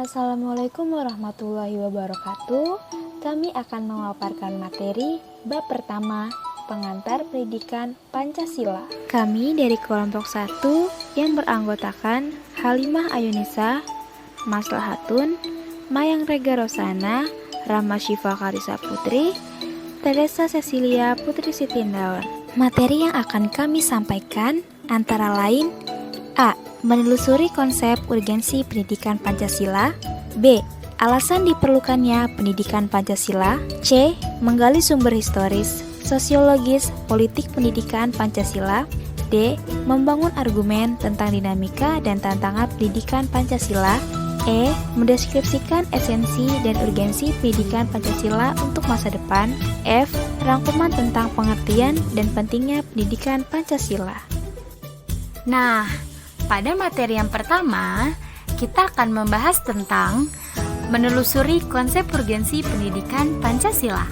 Assalamualaikum warahmatullahi wabarakatuh. Kami akan memaparkan materi bab pertama, pengantar pendidikan Pancasila. Kami dari kelompok 1 yang beranggotakan Halimah Ayunisa, Maslahatun, Mayang Rega Rosana, Rama Syifa Karisa Putri, Teresa Cecilia Putri Sitindaun. Materi yang akan kami sampaikan antara lain: A. Menelusuri konsep urgensi pendidikan Pancasila. B. Alasan diperlukannya pendidikan Pancasila. C. Menggali sumber historis, sosiologis, politik pendidikan Pancasila. D. Membangun argumen tentang dinamika dan tantangan pendidikan Pancasila. E. Mendeskripsikan esensi dan urgensi pendidikan Pancasila untuk masa depan. F. Rangkuman tentang pengertian dan pentingnya pendidikan Pancasila. Nah, pada materi yang pertama, kita akan membahas tentang menelusuri konsep urgensi pendidikan Pancasila.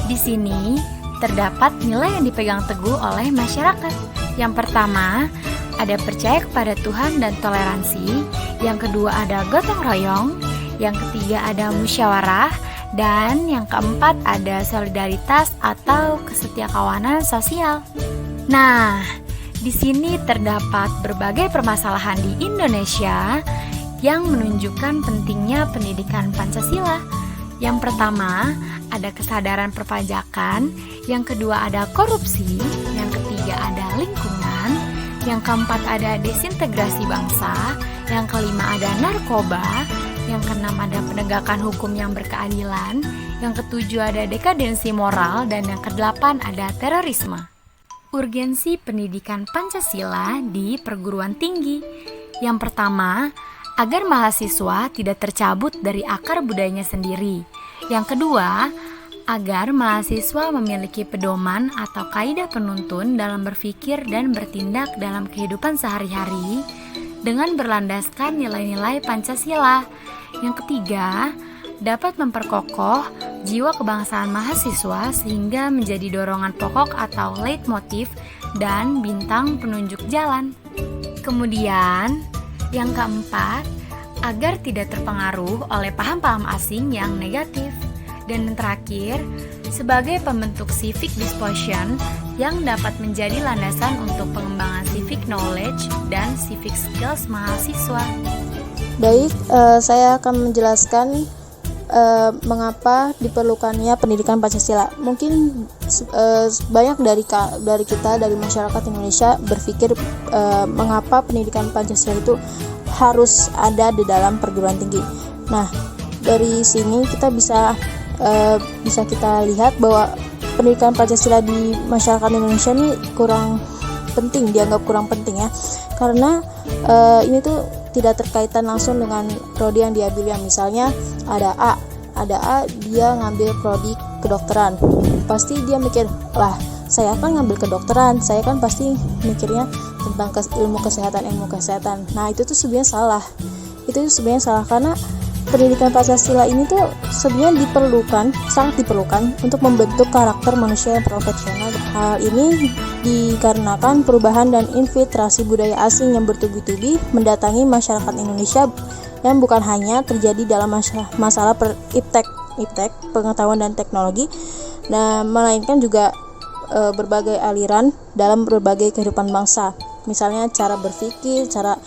Di sini terdapat nilai yang dipegang teguh oleh masyarakat. Yang pertama, ada percaya kepada Tuhan dan toleransi. Yang kedua, ada gotong royong. Yang ketiga, ada musyawarah. Dan yang keempat, ada solidaritas atau kesetiakawanan sosial. Nah, di sini terdapat berbagai permasalahan di Indonesia yang menunjukkan pentingnya pendidikan Pancasila. Yang pertama, ada kesadaran perpajakan. Yang kedua, ada korupsi. Yang ketiga, ada lingkungan. Yang keempat, ada desintegrasi bangsa. Yang kelima, ada narkoba. Yang keenam, ada penegakan hukum yang berkeadilan. Yang ketujuh, ada dekadensi moral. Dan yang kedelapan, ada terorisme. Urgensi pendidikan Pancasila di perguruan tinggi. Yang pertama, agar mahasiswa tidak tercabut dari akar budayanya sendiri. Yang kedua, agar mahasiswa memiliki pedoman atau kaidah penuntun dalam berpikir dan bertindak dalam kehidupan sehari-hari dengan berlandaskan nilai-nilai Pancasila. Yang ketiga, dapat memperkokoh jiwa kebangsaan mahasiswa sehingga menjadi dorongan pokok atau leitmotif dan bintang penunjuk jalan. Kemudian, yang keempat, agar tidak terpengaruh oleh paham-paham asing yang negatif. Dan yang terakhir, sebagai pembentuk civic disposition yang dapat menjadi landasan untuk pengembangan civic knowledge dan civic skills mahasiswa. Baik, saya akan menjelaskan mengapa diperlukannya pendidikan Pancasila. Mungkin banyak dari kita, dari masyarakat Indonesia berpikir mengapa pendidikan Pancasila itu harus ada di dalam perguruan tinggi. Nah, dari sini kita bisa kita lihat bahwa pendidikan Pancasila di masyarakat Indonesia ini dianggap kurang penting ya, karena ini tuh tidak terkaitan langsung dengan prodi yang diambil. Misalnya ada A dia ngambil prodi kedokteran, pasti dia mikir, lah saya kan ngambil kedokteran, saya kan pasti mikirnya tentang ilmu kesehatan. Nah, itu tuh sebenarnya salah, karena pendidikan Pancasila ini tuh sebenarnya sangat diperlukan untuk membentuk karakter manusia yang profesional. Hal ini dikarenakan perubahan dan infiltrasi budaya asing yang bertubi-tubi mendatangi masyarakat Indonesia yang bukan hanya terjadi dalam masalah iptek, pengetahuan dan teknologi, nah melainkan juga berbagai aliran dalam berbagai kehidupan bangsa. Misalnya cara berpikir, cara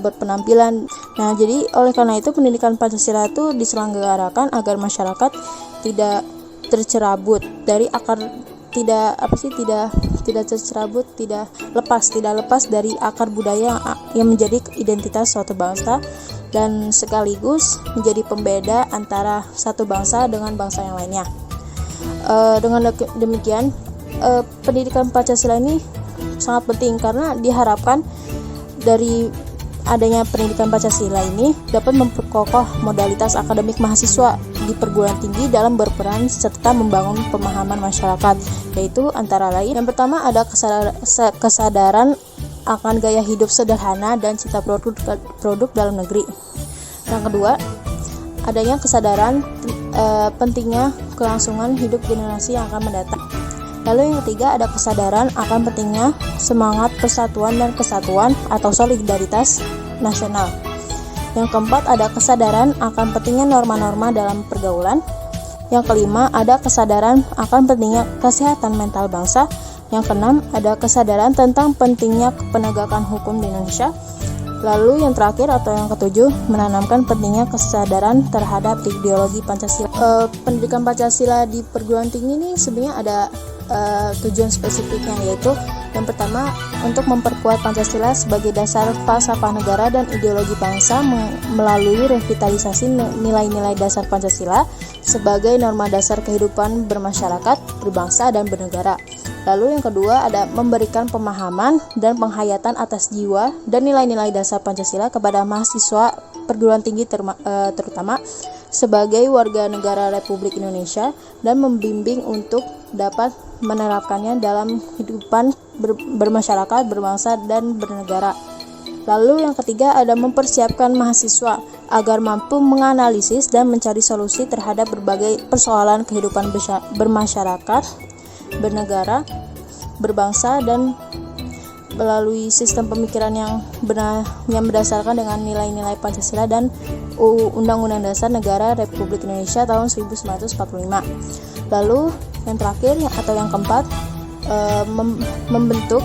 berpenampilan. Nah, jadi oleh karena itu pendidikan Pancasila itu diselenggarakan agar masyarakat tidak tercerabut dari tidak lepas dari akar budaya yang menjadi identitas suatu bangsa dan sekaligus menjadi pembeda antara satu bangsa dengan bangsa yang lainnya. Dengan demikian, pendidikan Pancasila ini sangat penting karena diharapkan dari adanya pendidikan Pancasila ini dapat memperkokoh modalitas akademik mahasiswa di perguruan tinggi dalam berperan serta membangun pemahaman masyarakat, yaitu antara lain yang pertama ada kesadaran akan gaya hidup sederhana dan cita produk dalam negeri. Yang kedua, adanya kesadaran pentingnya kelangsungan hidup generasi yang akan mendatang. Lalu yang ketiga, ada kesadaran akan pentingnya semangat persatuan dan kesatuan atau solidaritas nasional. Yang keempat, ada kesadaran akan pentingnya norma-norma dalam pergaulan. Yang kelima, ada kesadaran akan pentingnya kesehatan mental bangsa. Yang keenam, ada kesadaran tentang pentingnya penegakan hukum di Indonesia. Lalu yang terakhir atau yang ketujuh, menanamkan pentingnya kesadaran terhadap ideologi Pancasila. Pendidikan Pancasila di perguruan tinggi ini sebenarnya ada tujuan spesifiknya, yaitu yang pertama, untuk memperkuat Pancasila sebagai dasar falsafah negara dan ideologi bangsa melalui revitalisasi nilai-nilai dasar Pancasila sebagai norma dasar kehidupan bermasyarakat, berbangsa, dan bernegara. Lalu yang kedua, ada memberikan pemahaman dan penghayatan atas jiwa dan nilai-nilai dasar Pancasila kepada mahasiswa perguruan tinggi terutama sebagai warga negara Republik Indonesia dan membimbing untuk dapat menerapkannya dalam kehidupan bermasyarakat, berbangsa, dan bernegara. Lalu yang ketiga, ada mempersiapkan mahasiswa agar mampu menganalisis dan mencari solusi terhadap berbagai persoalan kehidupan bermasyarakat, bernegara, berbangsa, dan melalui sistem pemikiran yang berdasarkan dengan nilai-nilai Pancasila dan Undang-Undang Dasar Negara Republik Indonesia tahun 1945. Lalu yang terakhir atau yang keempat,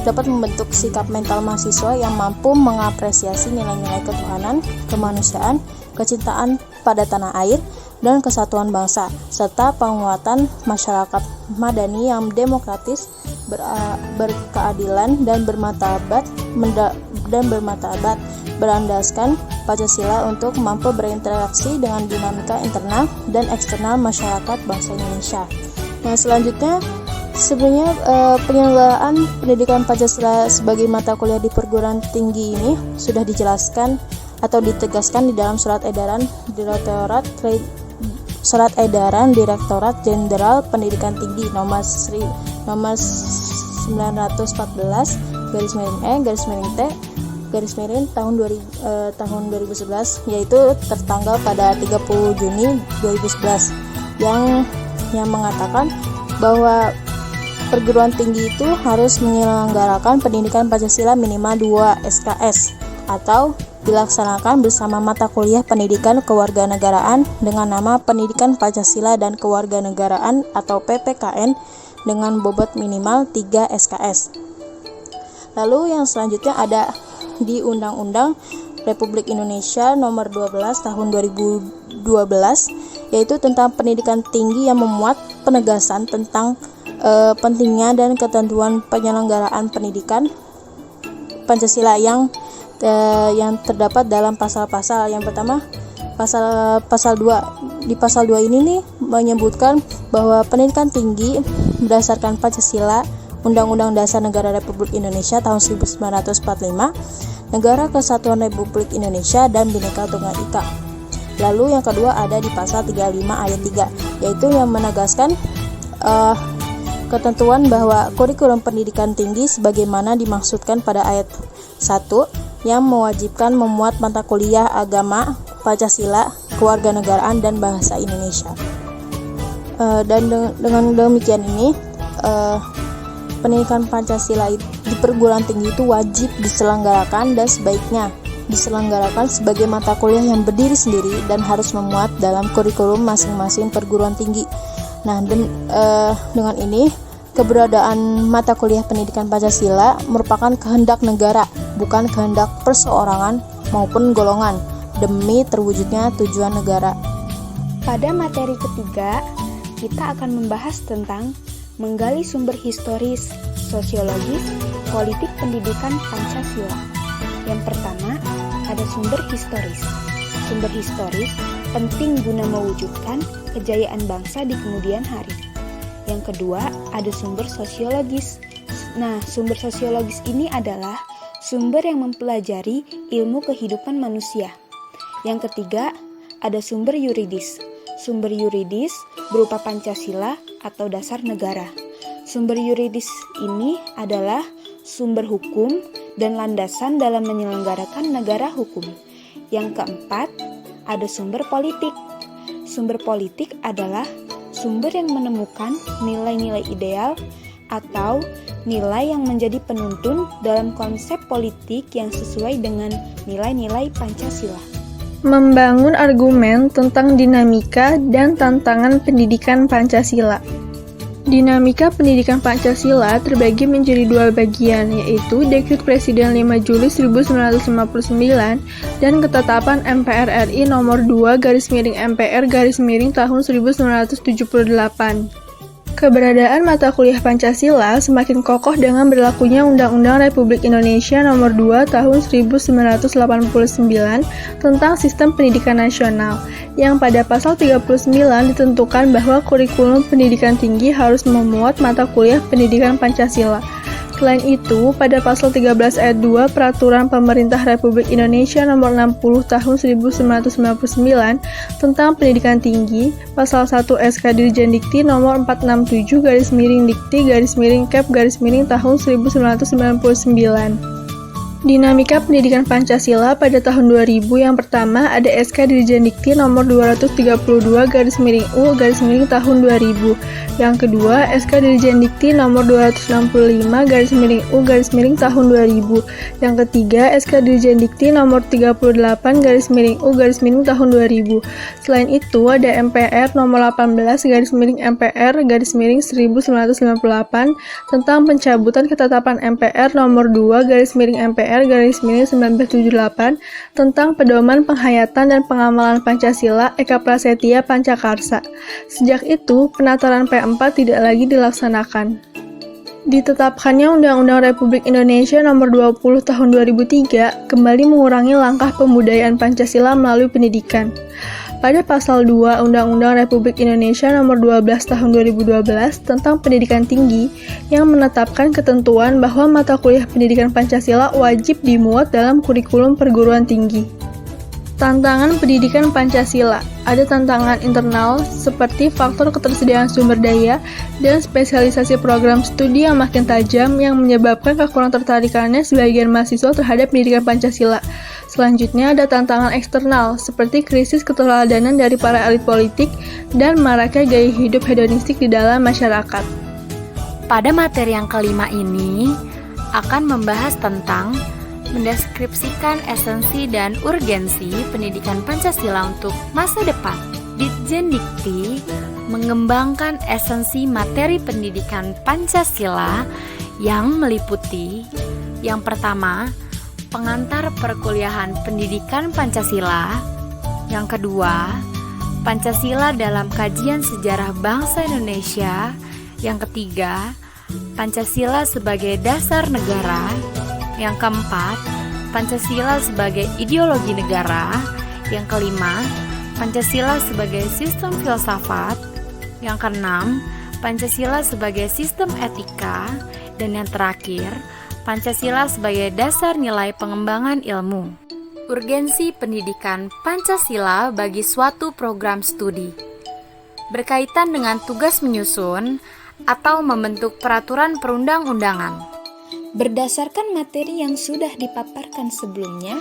dapat membentuk sikap mental mahasiswa yang mampu mengapresiasi nilai-nilai ketuhanan, kemanusiaan, kecintaan pada tanah air, dan kesatuan bangsa, serta penguatan masyarakat madani yang demokratis, berkeadilan, dan bermartabat, berlandaskan Pancasila untuk mampu berinteraksi dengan dinamika internal dan eksternal masyarakat bangsa Indonesia. Nah, selanjutnya sebenarnya penyelenggaraan pendidikan Pancasila sebagai mata kuliah di perguruan tinggi ini sudah dijelaskan atau ditegaskan di dalam Surat Edaran Direktorat Jenderal Pendidikan Tinggi nomor 914 /E/T tahun 2011, yaitu tertanggal pada 30 Juni 2011 yang mengatakan bahwa perguruan tinggi itu harus menyelenggarakan pendidikan Pancasila minimal 2 SKS atau dilaksanakan bersama mata kuliah pendidikan kewarganegaraan dengan nama Pendidikan Pancasila dan Kewarganegaraan atau PPKN dengan bobot minimal 3 SKS. Lalu yang selanjutnya ada di Undang-Undang Republik Indonesia nomor 12 tahun 2012, yaitu tentang pendidikan tinggi yang memuat penegasan tentang pentingnya dan ketentuan penyelenggaraan pendidikan Pancasila yang terdapat dalam pasal-pasal. Yang pertama, pasal 2. Di pasal 2 ini nih menyebutkan bahwa pendidikan tinggi berdasarkan Pancasila, Undang-Undang Dasar Negara Republik Indonesia tahun 1945, Negara Kesatuan Republik Indonesia, dan Bhinneka Tunggal Ika. Lalu yang kedua ada di pasal 35 ayat 3, yaitu yang menegaskan ketentuan bahwa kurikulum pendidikan tinggi sebagaimana dimaksudkan pada ayat 1 yang mewajibkan memuat mata kuliah agama, Pancasila, kewarganegaraan, dan bahasa Indonesia. Dan dengan demikian ini pendidikan Pancasila di perguruan tinggi itu wajib diselenggarakan dan sebaiknya diselenggarakan sebagai mata kuliah yang berdiri sendiri dan harus memuat dalam kurikulum masing-masing perguruan tinggi. Nah, dengan ini keberadaan mata kuliah pendidikan Pancasila merupakan kehendak negara, bukan kehendak perseorangan maupun golongan, demi terwujudnya tujuan negara. Pada materi ketiga, kita akan membahas tentang menggali sumber historis, sosiologis, politik pendidikan Pancasila. Yang pertama, ada sumber historis. Sumber historis penting guna mewujudkan kejayaan bangsa di kemudian hari. Yang kedua, ada sumber sosiologis. Nah, sumber sosiologis ini adalah sumber yang mempelajari ilmu kehidupan manusia. Yang ketiga, ada sumber yuridis. Sumber yuridis berupa Pancasila atau dasar negara. Sumber yuridis ini adalah sumber hukum dan landasan dalam menyelenggarakan negara hukum. Yang keempat, ada sumber politik. Sumber politik adalah sumber yang menemukan nilai-nilai ideal atau nilai yang menjadi penuntun dalam konsep politik yang sesuai dengan nilai-nilai Pancasila. Membangun argumen tentang dinamika dan tantangan pendidikan Pancasila. Dinamika pendidikan Pancasila terbagi menjadi dua bagian, yaitu Dekret Presiden 5 Juli 1959 dan Ketetapan MPR RI nomor 2/MPR tahun 1978. Keberadaan mata kuliah Pancasila semakin kokoh dengan berlakunya Undang-Undang Republik Indonesia Nomor 2 Tahun 1989 tentang Sistem Pendidikan Nasional, yang pada pasal 39 ditentukan bahwa kurikulum pendidikan tinggi harus memuat mata kuliah pendidikan Pancasila. Selain itu, pada pasal 13 ayat 2 Peraturan Pemerintah Republik Indonesia Nomor 60 Tahun 1999 tentang Pendidikan Tinggi, pasal 1 SK Dirjen Dikti Nomor 467/Dikti/Kep/tahun 1999. Dinamika pendidikan Pancasila pada tahun 2000 yang pertama ada SK Dirjen Dikti nomor 232/U/tahun 2000. Yang kedua, SK Dirjen Dikti nomor 265/U/tahun 2000. Yang ketiga, SK Dirjen Dikti nomor 38/U/tahun 2000. Selain itu, ada MPR nomor 18/MPR/1958 tentang pencabutan ketetapan MPR nomor 2/MPR/1978 tentang pedoman penghayatan dan pengamalan Pancasila Eka Prasetya Pancakarsa. Sejak itu, penataran P4 tidak lagi dilaksanakan. Ditetapkannya Undang-Undang Republik Indonesia Nomor 20 Tahun 2003 kembali mengurangi langkah pembudayaan Pancasila melalui pendidikan. Pada pasal 2 Undang-Undang Republik Indonesia Nomor 12 Tahun 2012 tentang Pendidikan Tinggi yang menetapkan ketentuan bahwa mata kuliah pendidikan Pancasila wajib dimuat dalam kurikulum perguruan tinggi. Tantangan pendidikan Pancasila. Ada tantangan internal seperti faktor ketersediaan sumber daya dan spesialisasi program studi yang makin tajam yang menyebabkan kekurang tertarikannya sebagian mahasiswa terhadap pendidikan Pancasila. Selanjutnya ada tantangan eksternal seperti krisis keteladanan dari para elit politik dan maraknya gaya hidup hedonistik di dalam masyarakat. Pada materi yang kelima ini akan membahas tentang mendeskripsikan esensi dan urgensi pendidikan Pancasila untuk masa depan. Ditjen Dikti mengembangkan esensi materi pendidikan Pancasila yang meliputi yang pertama, pengantar perkuliahan pendidikan Pancasila. Yang kedua, Pancasila dalam kajian sejarah bangsa Indonesia. Yang ketiga, Pancasila sebagai dasar negara. Yang keempat, Pancasila sebagai ideologi negara. Yang kelima, Pancasila sebagai sistem filsafat. Yang keenam, Pancasila sebagai sistem etika. Dan yang terakhir, Pancasila sebagai dasar nilai pengembangan ilmu. Urgensi pendidikan Pancasila bagi suatu program studi. Berkaitan dengan tugas menyusun atau membentuk peraturan perundang-undangan. Berdasarkan materi yang sudah dipaparkan sebelumnya,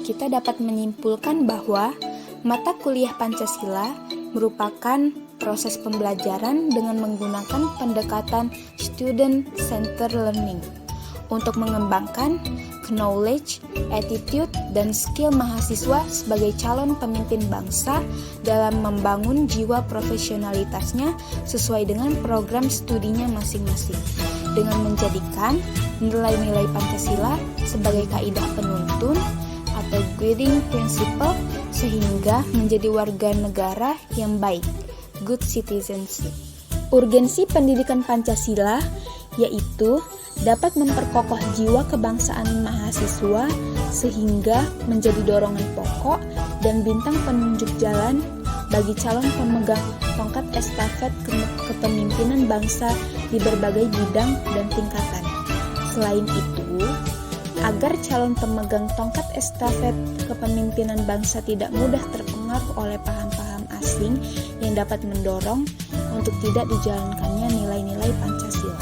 kita dapat menyimpulkan bahwa mata kuliah Pancasila merupakan proses pembelajaran dengan menggunakan pendekatan student-centered learning untuk mengembangkan knowledge, attitude, dan skill mahasiswa sebagai calon pemimpin bangsa dalam membangun jiwa profesionalitasnya sesuai dengan program studinya masing-masing, dengan menjadikan nilai-nilai Pancasila sebagai kaidah penuntun atau guiding principle sehingga menjadi warga negara yang baik, good citizenship. Urgensi pendidikan Pancasila yaitu dapat memperkokoh jiwa kebangsaan mahasiswa sehingga menjadi dorongan pokok dan bintang penunjuk jalan bagi calon pemegang tongkat estafet kepemimpinan bangsa di berbagai bidang dan tingkatan. Selain itu, agar calon pemegang tongkat estafet kepemimpinan bangsa tidak mudah terpengaruh oleh paham-paham asing yang dapat mendorong untuk tidak dijalankannya nilai-nilai Pancasila.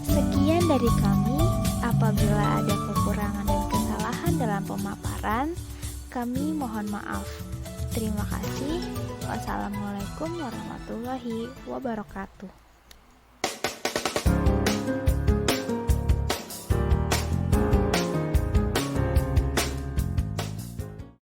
Sekian dari kami. Apabila ada kekurangan dan kesalahan dalam pemaparan, kami mohon maaf. Terima kasih. Wassalamualaikum warahmatullahi wabarakatuh.